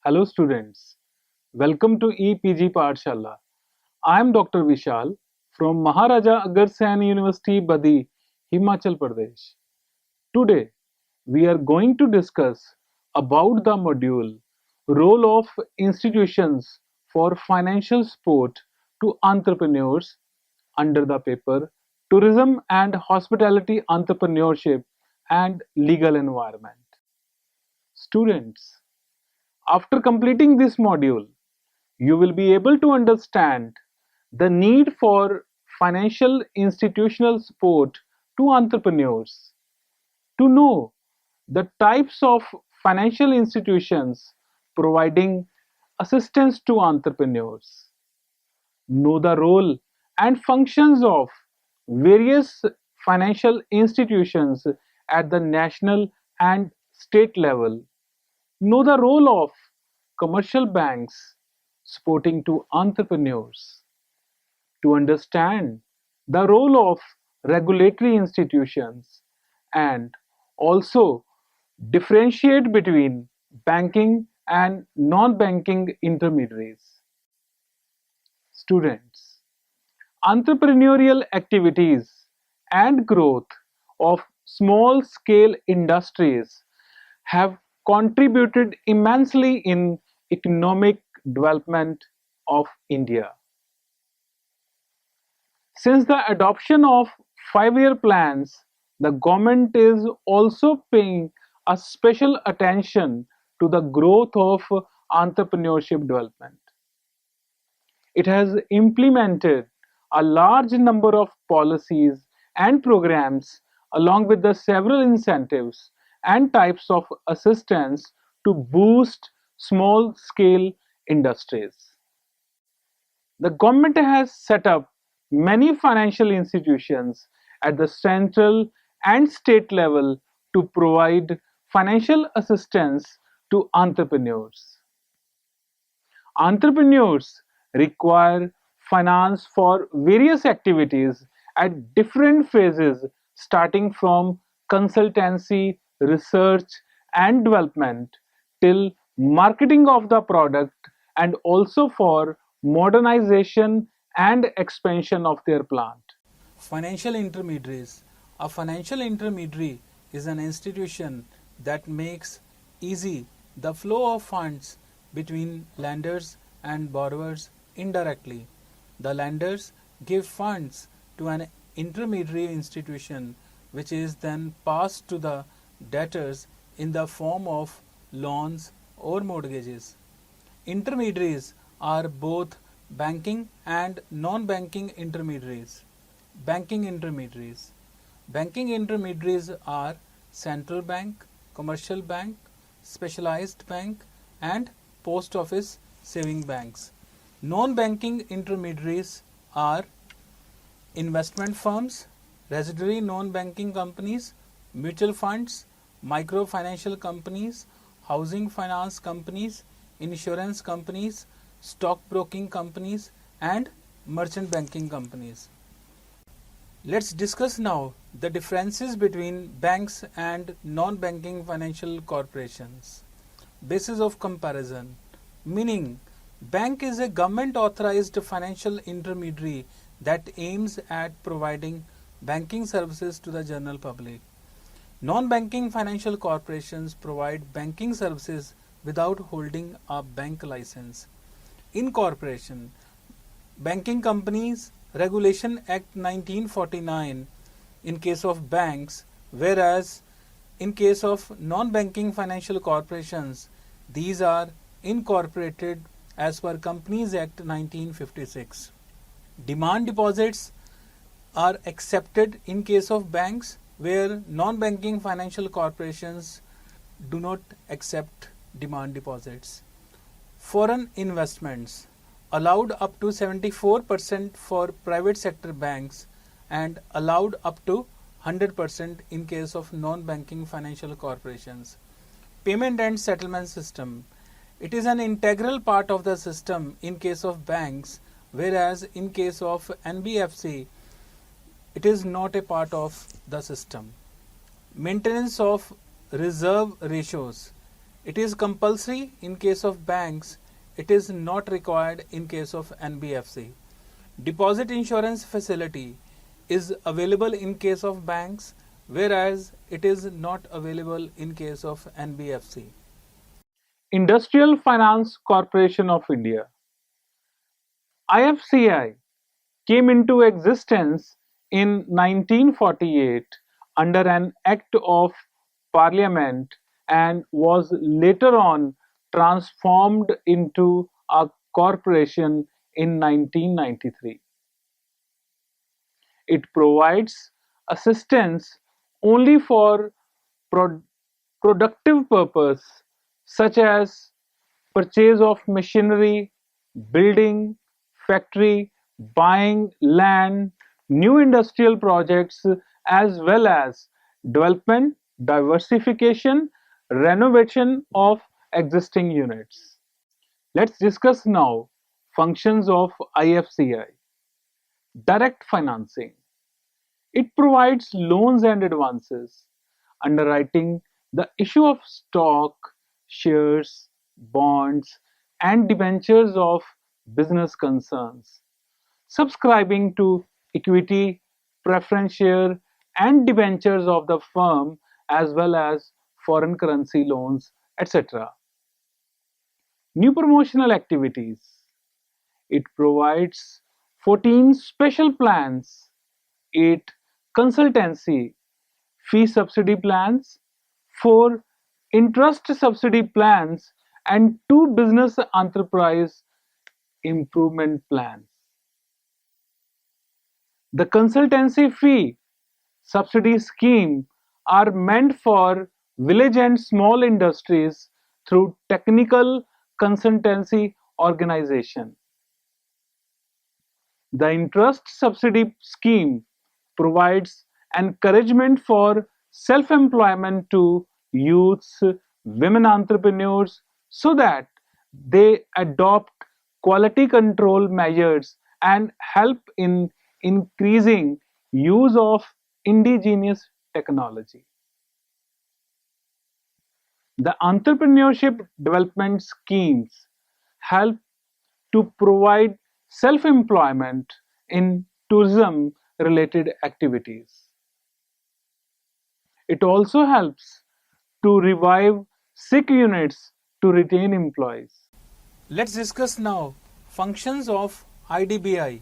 Hello students, welcome to EPG Pathshala. I am Dr. Vishal from Maharaja Agarsen University, Badi, Himachal Pradesh. Today we are going to discuss about the module Role of Institutions for Financial Support to Entrepreneurs under the paper Tourism and Hospitality Entrepreneurship and Legal Environment. Students, after completing this module, you will be able to understand the need for financial institutional support to entrepreneurs, to know the types of financial institutions providing assistance to entrepreneurs, know the role and functions of various financial institutions at the national and state level, know the role of commercial banks supporting to entrepreneurs, to understand the role of regulatory institutions, and also differentiate between banking and non-banking intermediaries. Students, entrepreneurial activities and growth of small scale industries have contributed immensely in economic development of India. Since the adoption of 5-year plans, the government is also paying a special attention to the growth of entrepreneurship development. It has implemented a large number of policies and programs along with the several incentives and types of assistance to boost small scale industries. The government has set up many financial institutions at the central and state level to provide financial assistance to entrepreneurs. Entrepreneurs require finance for various activities at different phases, starting from consultancy, research, and development till marketing of the product, and also for modernization and expansion of their plant. Financial intermediaries. A financial intermediary is an institution that makes easy the flow of funds between lenders and borrowers indirectly. The lenders give funds to an intermediary institution which is then passed to the debtors in the form of loans or mortgages. Intermediaries are both banking and non-banking intermediaries. Banking intermediaries. Banking intermediaries are central bank, commercial bank, specialized bank, and post office saving banks. Non-banking intermediaries are investment firms, residuary non-banking companies, mutual funds, microfinancial companies, housing finance companies, insurance companies, stockbroking companies, and merchant banking companies. Let's discuss now the differences between banks and non-banking financial corporations. Basis of comparison, meaning bank is a government authorized financial intermediary that aims at providing banking services to the general public. Non-banking financial corporations provide banking services without holding a bank license. Incorporation, Banking Companies Regulation Act 1949 in case of banks, whereas in case of non-banking financial corporations, these are incorporated as per Companies Act 1956. Demand deposits are accepted in case of banks, where non-banking financial corporations do not accept demand deposits. Foreign investments allowed up to 74% for private sector banks and allowed up to 100% in case of non-banking financial corporations. Payment and settlement system. It is an integral part of the system in case of banks, whereas in case of NBFC, it is not a part of the system. Maintenance of reserve ratios. It is compulsory in case of banks. It is not required in case of NBFC. Deposit insurance facility is available in case of banks, whereas it is not available in case of NBFC. Industrial Finance Corporation of India IFCI came into existence in 1948 under an Act of Parliament and was later on transformed into a corporation in 1993. It provides assistance only for pro- productive purpose such as purchase of machinery, building, factory, buying land, new industrial projects, as well as development, diversification, renovation of existing units. Let's discuss now functions of IFCI. Direct financing. It provides loans and advances, underwriting the issue of stock, shares, bonds, and debentures of business concerns, subscribing to equity, preference share, and debentures of the firm, as well as foreign currency loans, etc. New promotional activities. It provides 14 special plans, 8 consultancy fee subsidy plans, 4 interest subsidy plans, and 2 business enterprise improvement plans. The consultancy fee subsidy scheme are meant for village and small industries through technical consultancy organization. The interest subsidy scheme provides encouragement for self-employment to youths, women entrepreneurs, so that they adopt quality control measures and help in increasing use of indigenous technology. The entrepreneurship development schemes help to provide self-employment in tourism related activities. It also helps to revive sick units to retain employees. Let's discuss now functions of IDBI.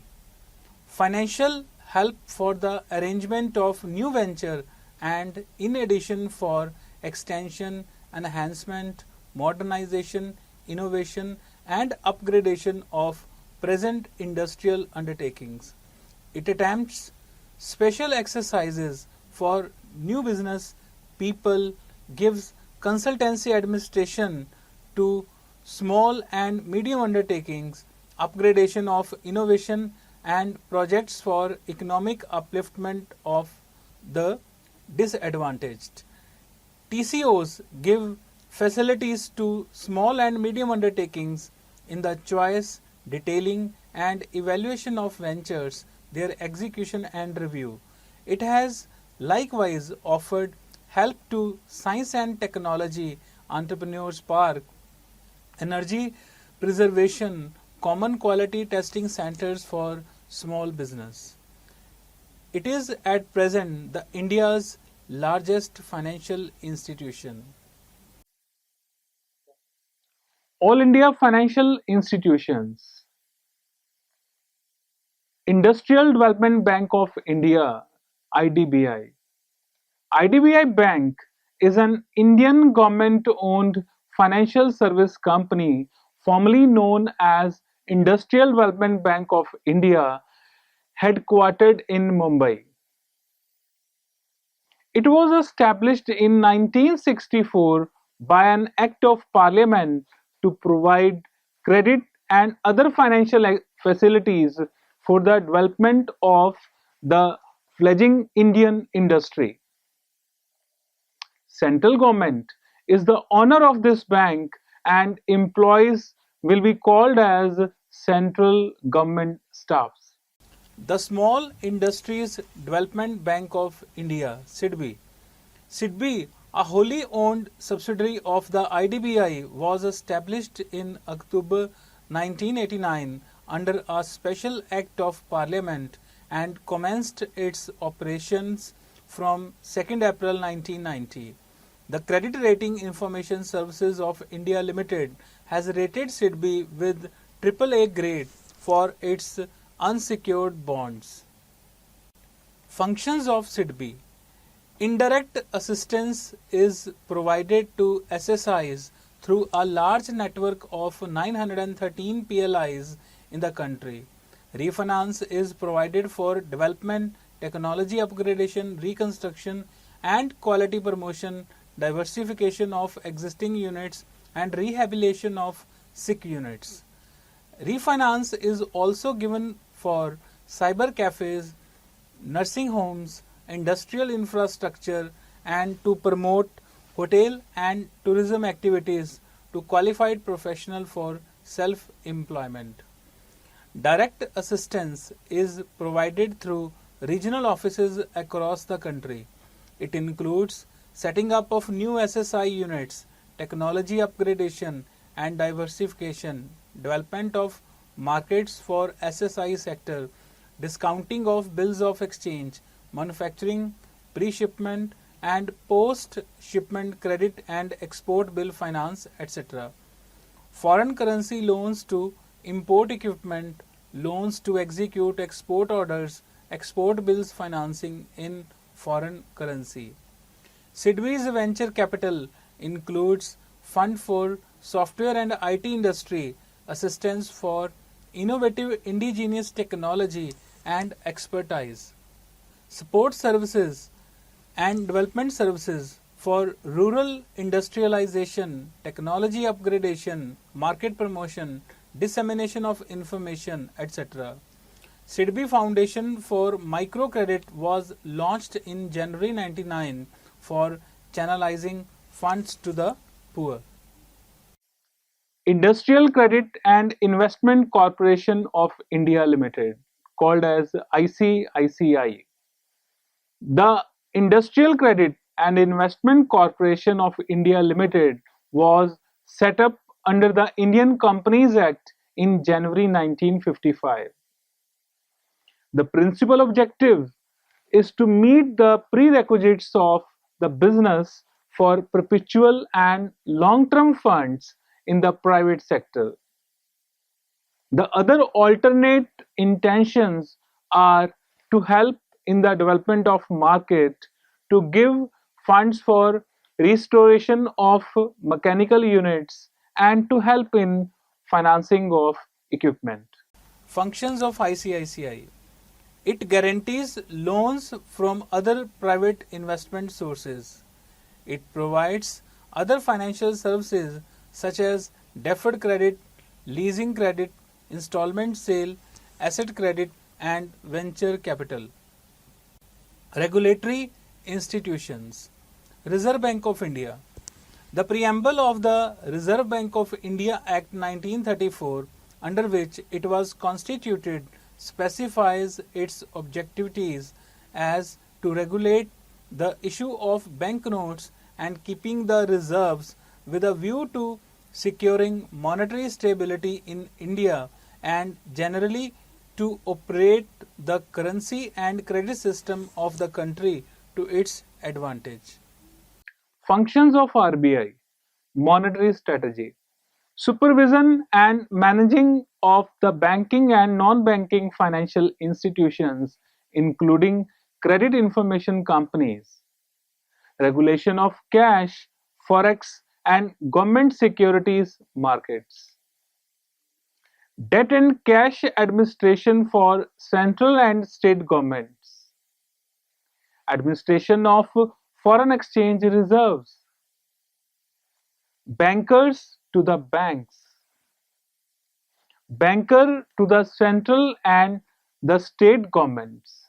Financial help for the arrangement of new venture and in addition for extension, enhancement, modernization, innovation and upgradation of present industrial undertakings. It attempts special exercises for new business people, gives consultancy administration to small and medium undertakings, upgradation of innovation and projects for economic upliftment of the disadvantaged. TCOs give facilities to small and medium undertakings in the choice, detailing and evaluation of ventures, their execution and review. It has likewise offered help to science and technology entrepreneurs park, energy preservation, common quality testing centers for small business. It is at present the India's largest financial institution. All India Financial Institutions. Industrial Development Bank of India IDBI. IDBI Bank is an Indian government owned financial service company formerly known as Industrial Development Bank of India, headquartered in Mumbai. It was established in 1964 by an Act of Parliament to provide credit and other financial facilities for the development of the fledgling Indian industry. Central government is the owner of this bank and employees will be called as central government staffs. The Small Industries Development Bank of India, SIDBI. SIDBI A wholly owned subsidiary of the IDBI was established in October 1989 under a special act of Parliament and commenced its operations from 2nd April 1990. The Credit Rating Information Services of India Limited has rated SIDBI with AAA grade for its unsecured bonds. Functions of SIDBI. Indirect assistance is provided to SSIs through a large network of 913 PLIs in the country. Refinance is provided for development, technology upgradation, reconstruction and quality promotion, diversification of existing units and rehabilitation of sick units. Refinance is also given for cyber cafes, nursing homes, industrial infrastructure and to promote hotel and tourism activities to qualified professionals for self-employment. Direct assistance is provided through regional offices across the country. It includes setting up of new SSI units, technology upgradation and diversification, development of markets for SSI sector, discounting of bills of exchange, manufacturing, pre-shipment and post-shipment credit and export bill finance, etc. Foreign currency loans to import equipment, loans to execute export orders, export bills financing in foreign currency. SIDBI's venture capital includes fund for software and IT industry, assistance for innovative indigenous technology and expertise, support services and development services for rural industrialization, technology upgradation, market promotion, dissemination of information, etc. SIDBI Foundation for Microcredit was launched in January 1999 for channelizing funds to the poor. Industrial Credit and Investment Corporation of India Limited, called as ICICI. The Industrial Credit and Investment Corporation of India Limited was set up under the Indian Companies Act in January 1955. The principal objective is to meet the prerequisites of the business for perpetual and long-term funds in the private sector. The other alternate intentions are to help in the development of market, to give funds for restoration of mechanical units, and to help in financing of equipment. Functions of ICICI. It guarantees loans from other private investment sources. It provides other financial services such as deferred credit, leasing credit, installment sale, asset credit and venture capital. Regulatory institutions. Reserve Bank of India. The preamble of the Reserve Bank of India Act 1934, under which it was constituted, specifies its objectives as to regulate the issue of banknotes and keeping the reserves with a view to securing monetary stability in India and generally to operate the currency and credit system of the country to its advantage. Functions of RBI: monetary strategy, supervision and managing of the banking and non-banking financial institutions, including credit information companies, regulation of cash, forex and government securities markets, debt and cash administration for central and state governments, administration of foreign exchange reserves, bankers to the banks, banker to the central and the state governments,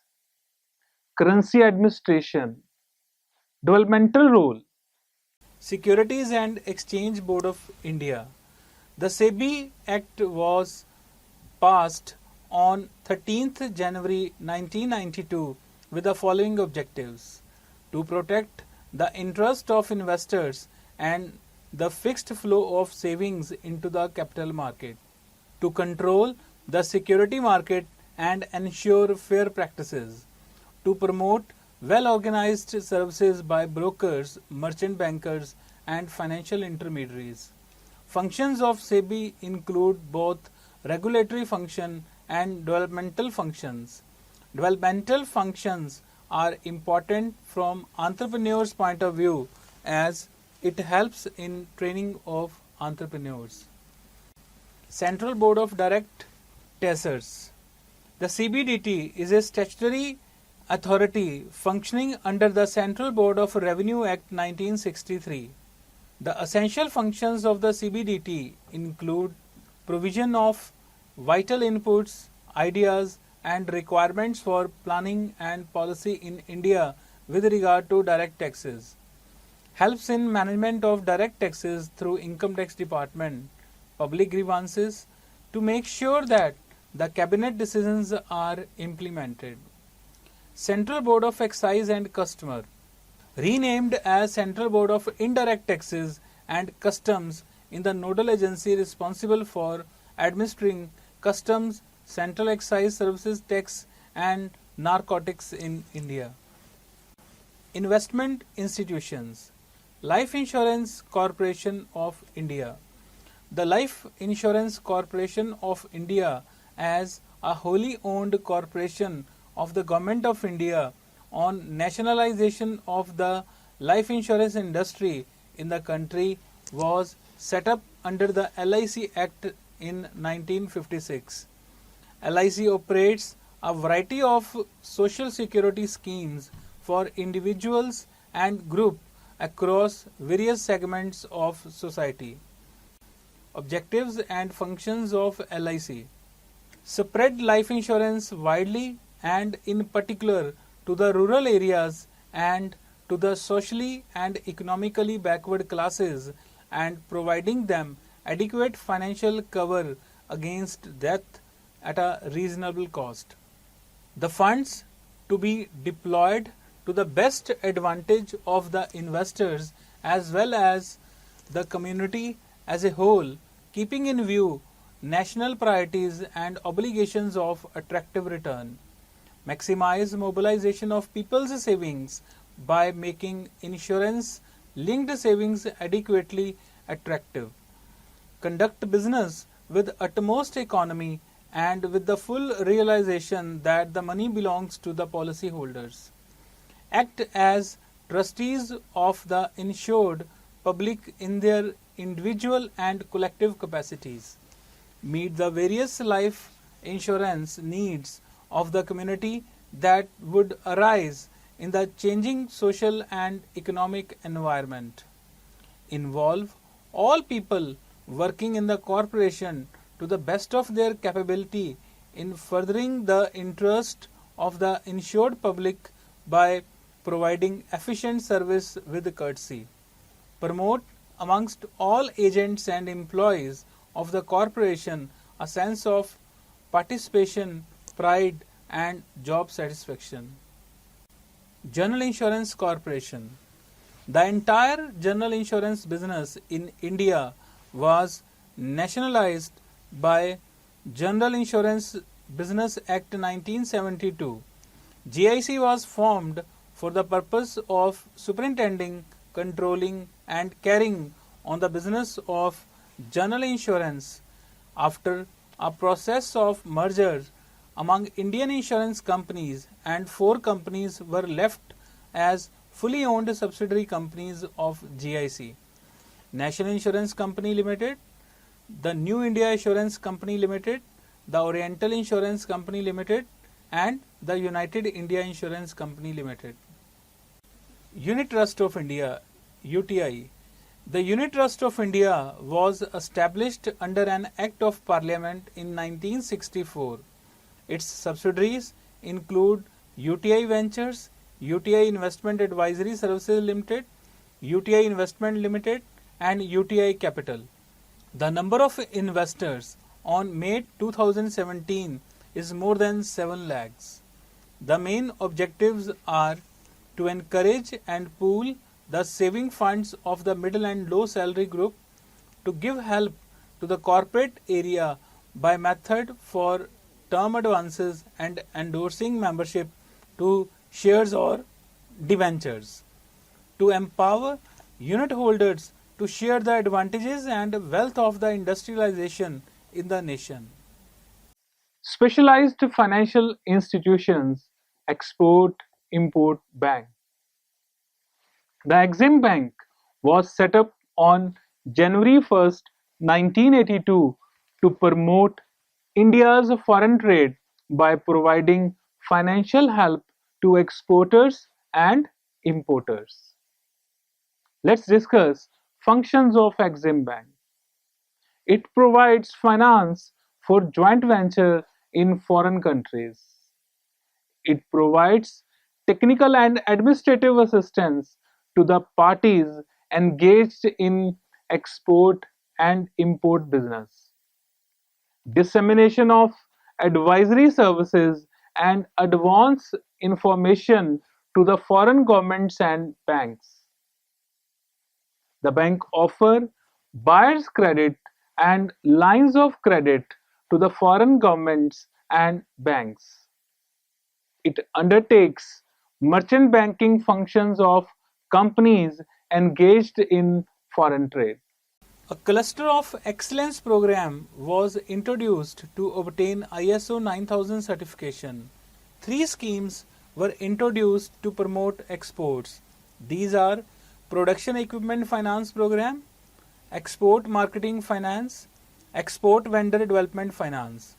currency administration, developmental role. Securities and Exchange Board of India. The SEBI Act was passed on 13th January 1992 with the following objectives: to protect the interest of investors and the fixed flow of savings into the capital market, to control the security market and ensure fair practices, to promote well-organized services by brokers, merchant bankers, and financial intermediaries. Functions of SEBI include both regulatory function and developmental functions. Developmental functions are important from entrepreneurs' point of view as it helps in training of entrepreneurs. Central Board of Direct Taxers. The CBDT is a statutory authority functioning under the Central Board of Revenue Act 1963. The essential functions of the CBDT include provision of vital inputs, ideas, and requirements for planning and policy in India with regard to direct taxes, helps in management of direct taxes through Income Tax Department, public grievances, to make sure that the cabinet decisions are implemented. Central Board of Excise and Customer, renamed as Central Board of Indirect Taxes and Customs, in the nodal agency responsible for administering customs, central excise services tax and narcotics in India. Investment institutions. Life Insurance Corporation of India. The Life Insurance Corporation of India, as a wholly owned corporation of the Government of India on nationalization of the life insurance industry in the country, was set up under the LIC Act in 1956. LIC operates a variety of social security schemes for individuals and groups across various segments of society. Objectives and functions of LIC. Spread life insurance widely and in particular to the rural areas and to the socially and economically backward classes, and providing them adequate financial cover against death at a reasonable cost. The funds to be deployed to the best advantage of the investors as well as the community as a whole, keeping in view national priorities and obligations of attractive return. Maximize mobilization of people's savings by making insurance-linked savings adequately attractive. Conduct business with utmost economy and with the full realization that the money belongs to the policyholders. Act as trustees of the insured public in their individual and collective capacities. Meet the various life insurance needs of the community that would arise in the changing social and economic environment. Involve all people working in the corporation to the best of their capability in furthering the interest of the insured public by providing efficient service with courtesy. Promote amongst all agents and employees of the corporation a sense of participation, pride, and job satisfaction. General Insurance Corporation. The entire general insurance business in India was nationalized by General Insurance Business Act 1972. GIC was formed for the purpose of superintending, controlling, and carrying on the business of general insurance. After a process of merger among Indian insurance companies, and 4 companies were left as fully owned subsidiary companies of GIC: National Insurance Company Limited, the New India Assurance Company Limited, the Oriental Insurance Company Limited, and the United India Insurance Company Limited. Unit Trust of India (UTI). The Unit Trust of India was established under an Act of Parliament in 1964. Its subsidiaries include UTI Ventures, UTI Investment Advisory Services Limited, UTI Investment Limited, and UTI Capital. The number of investors on May 2017 is more than 7 lakhs. The main objectives are to encourage and pool the saving funds of the middle and low salary group, to give help to the corporate area by method for term advances and endorsing membership to shares or debentures, to empower unit holders to share the advantages and wealth of the industrialization in the nation. Specialized financial institutions, Export-Import Bank. The Exim Bank was set up on January 1st, 1982 to promote India's foreign trade by providing financial help to exporters and importers. Let's discuss functions of Exim Bank. It provides finance for joint venture in foreign countries. It provides technical and administrative assistance to the parties engaged in export and import business. Dissemination of advisory services and advance information to the foreign governments and banks. The bank offers buyer's credit and lines of credit to the foreign governments and banks. It undertakes merchant banking functions of companies engaged in foreign trade. A cluster of excellence program was introduced to obtain ISO 9000 certification. Three schemes were introduced to promote exports. These are Production Equipment Finance Program, Export Marketing Finance, Export Vendor Development Finance.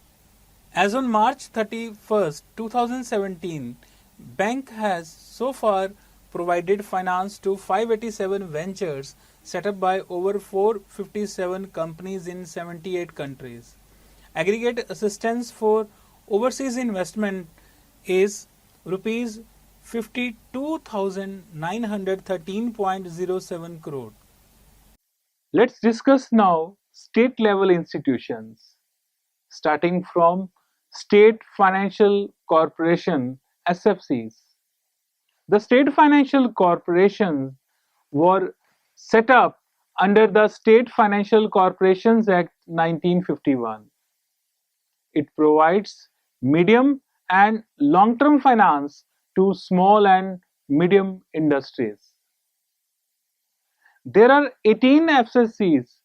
As on March 31st, 2017, Bank has so far provided finance to 587 ventures set up by over 457 companies in 78 countries. Aggregate assistance for overseas investment is rupees 52,913.07 crore. Let's discuss now state level institutions, starting from State Financial Corporation SFCs. The state financial corporations were set up under the State Financial Corporations Act 1951. It provides medium and long-term finance to small and medium industries. There are 18 FSCs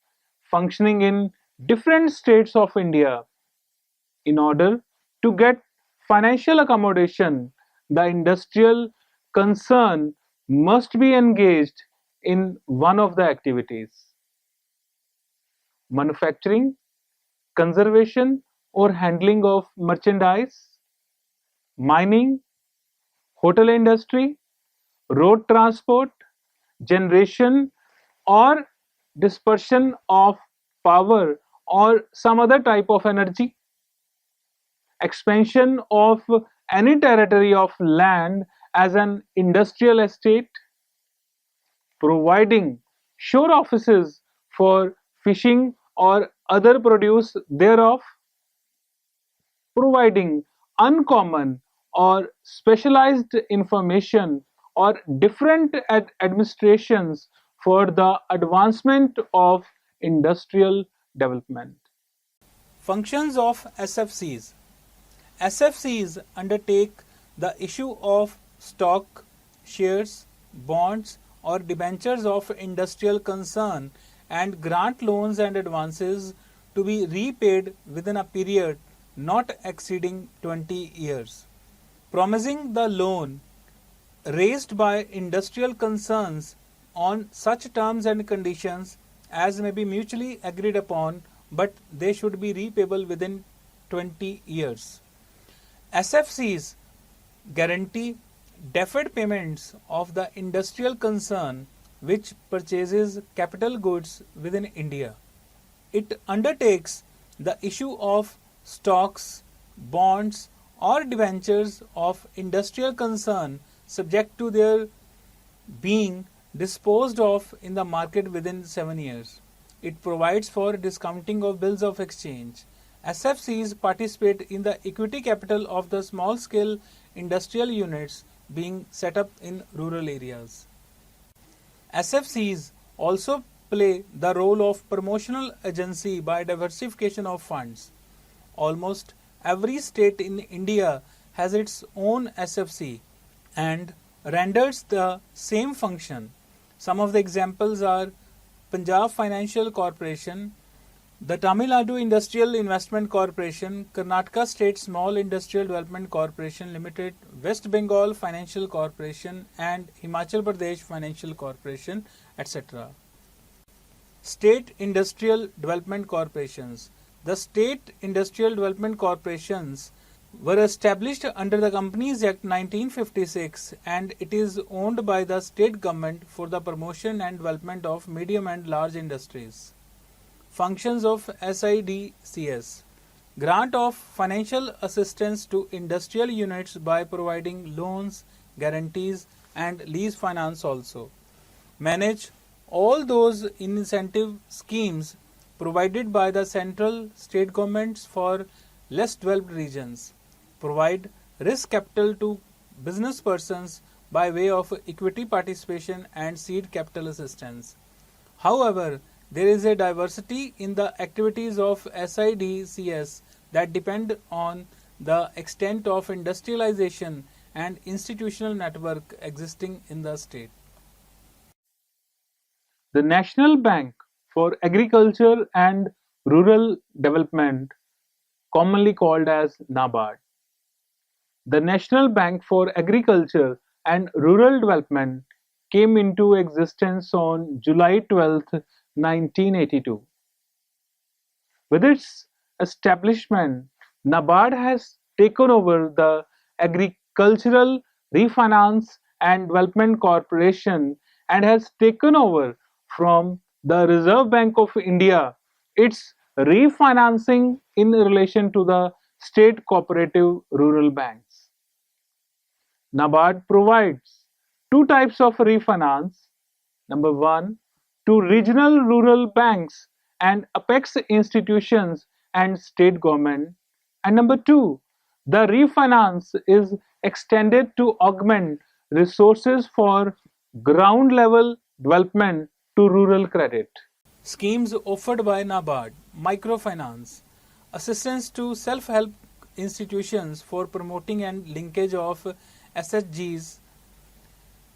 functioning in different states of India. In order to get financial accommodation, the industrial concern must be engaged in one of the activities: manufacturing, conservation or handling of merchandise, mining, hotel industry, road transport, generation or dispersion of power or some other type of energy, expansion of any territory of land as an industrial estate, providing shore offices for fishing or other produce thereof, providing uncommon or specialized information or different administrations for the advancement of industrial development. Functions of SFCs. SFCs undertake the issue of stock, shares, bonds or debentures of industrial concern and grant loans and advances to be repaid within a period not exceeding 20 years, promising the loan raised by industrial concerns on such terms and conditions as may be mutually agreed upon, but they should be repayable within 20 years. SFCs guarantee deferred payments of the industrial concern which purchases capital goods within India. It undertakes the issue of stocks, bonds or debentures of industrial concern subject to their being disposed of in the market within 7 years. It provides for discounting of bills of exchange. SFCs participate in the equity capital of the small-scale industrial units being set up in rural areas. SFCs also play the role of promotional agency by diversification of funds. Almost every state in India has its own SFC and renders the same function. Some of the examples are Punjab Financial Corporation, the Tamil Nadu Industrial Investment Corporation, Karnataka State Small Industrial Development Corporation Limited, West Bengal Financial Corporation and Himachal Pradesh Financial Corporation, etc. State Industrial Development Corporations. The State Industrial Development Corporations were established under the Companies Act 1956 and it is owned by the state government for the promotion and development of medium and large industries. Functions of SIDCS. Grant of financial assistance to industrial units by providing loans, guarantees and lease finance also. Manage all those incentive schemes provided by the central state governments for less developed regions. Provide risk capital to business persons by way of equity participation and seed capital assistance. However, there is a diversity in the activities of SIDCS that depend on the extent of industrialization and institutional network existing in the state. The National Bank for Agriculture and Rural Development, commonly called as NABARD. The National Bank for Agriculture and Rural Development came into existence on July 12, 1982. With its establishment, NABARD has taken over the Agricultural Refinance and Development Corporation and has taken over from the Reserve Bank of India its refinancing in relation to the state cooperative rural banks. NABARD provides two types of refinance. Number one, to regional rural banks and apex institutions and state government. And number two, the refinance is extended to augment resources for ground level development to rural credit. Schemes offered by NABARD. Microfinance. Assistance to self-help institutions for promoting and linkage of SHGs.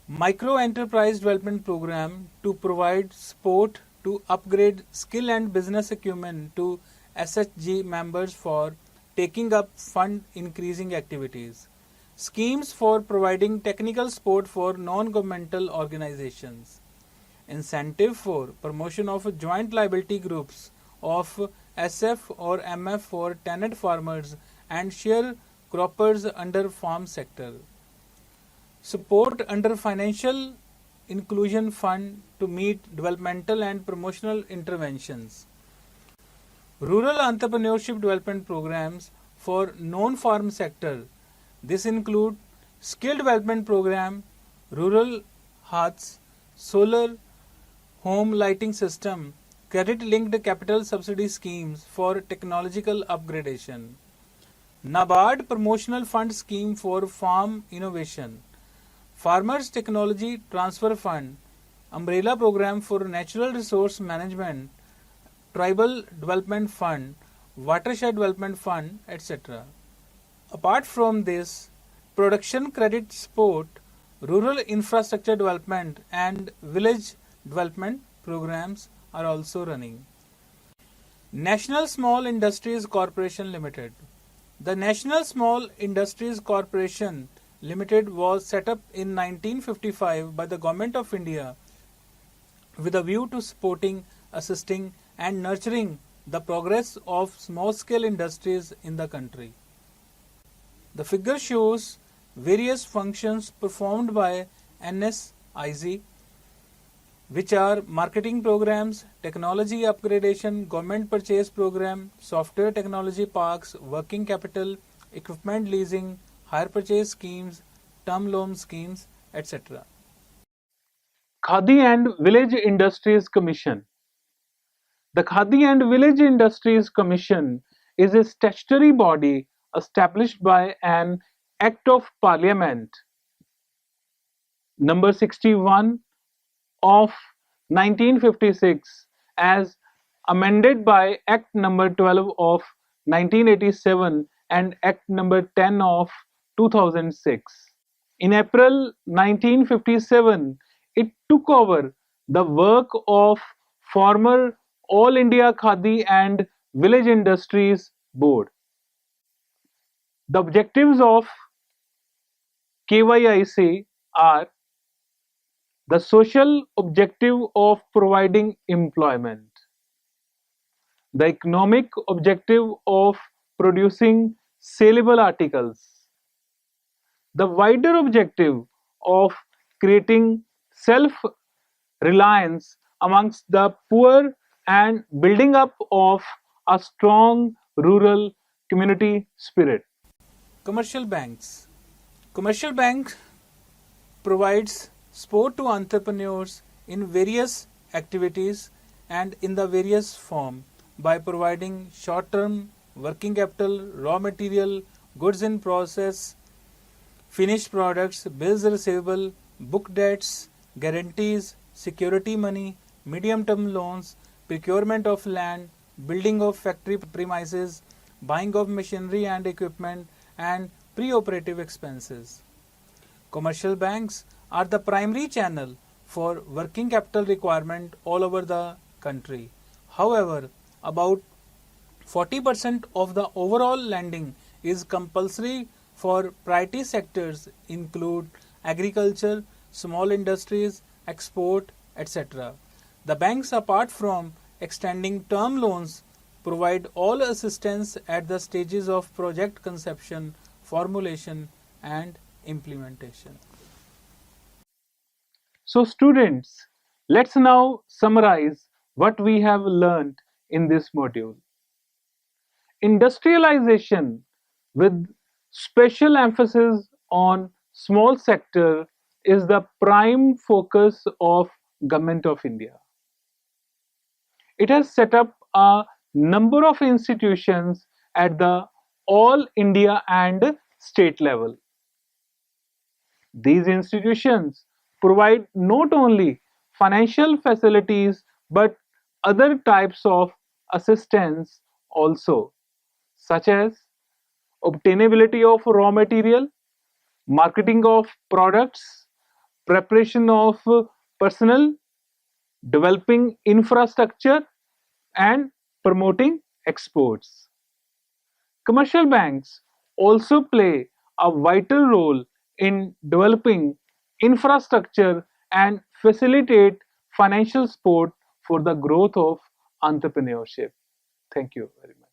Micro Enterprise Development Program to provide support to upgrade skill and business acumen to SHG members for taking up fund increasing activities. Schemes for providing technical support for non-governmental organizations. Incentive for promotion of joint liability groups of SF or MF for tenant farmers and sharecroppers under farm sector. Support under Financial Inclusion Fund to meet developmental and promotional interventions. Rural Entrepreneurship Development Programs for non-farm sector. This include Skill Development Program, Rural Huts, Solar Home Lighting System, Credit-Linked Capital Subsidy Schemes for technological upgradation. NABARD Promotional Fund Scheme for Farm Innovation. Farmers Technology Transfer Fund, Umbrella Program for Natural Resource Management, Tribal Development Fund, Watershed Development Fund, etc. Apart from this, production credit support, rural infrastructure development and village development programs are also running. National Small Industries Corporation Limited. The National Small Industries Corporation Limited was set up in 1955 by the Government of India with a view to supporting, assisting and nurturing the progress of small-scale industries in the country. The figure shows various functions performed by NSIC, which are marketing programs, technology upgradation, government purchase program, software technology parks, working capital, equipment leasing, hire purchase schemes, term loan schemes, etc. Khadi and Village Industries Commission. The Khadi and Village Industries Commission is a statutory body established by an Act of Parliament number 61 of 1956 as amended by Act number 12 of 1987 and Act number 10 of 2006. In April 1957, it took over the work of former All India Khadi and Village Industries Board. The objectives of KYIC are the social objective of providing employment, the economic objective of producing saleable articles, the wider objective of creating self-reliance amongst the poor and building up of a strong rural community spirit. Commercial banks. Commercial bank provides support to entrepreneurs in various activities and in the various form by providing short-term working capital, raw material, goods in process, finished products, bills receivable, book debts, guarantees, security money, medium-term loans, procurement of land, building of factory premises, buying of machinery and equipment, and pre-operative expenses. Commercial banks are the primary channel for working capital requirement all over the country. However, about 40% of the overall lending is compulsory for priority sectors include agriculture, small industries, export, etc. The banks, apart from extending term loans, provide all assistance at the stages of project conception, formulation and implementation. So students, let's now summarize what we have learned in this module. Industrialization with special emphasis on small sector is the prime focus of Government of India. It has set up a number of institutions at the all India and state level. These institutions provide not only financial facilities but other types of assistance also, such as obtainability of raw material, marketing of products, preparation of personnel, developing infrastructure, and promoting exports. Commercial banks also play a vital role in developing infrastructure and facilitate financial support for the growth of entrepreneurship. Thank you very much.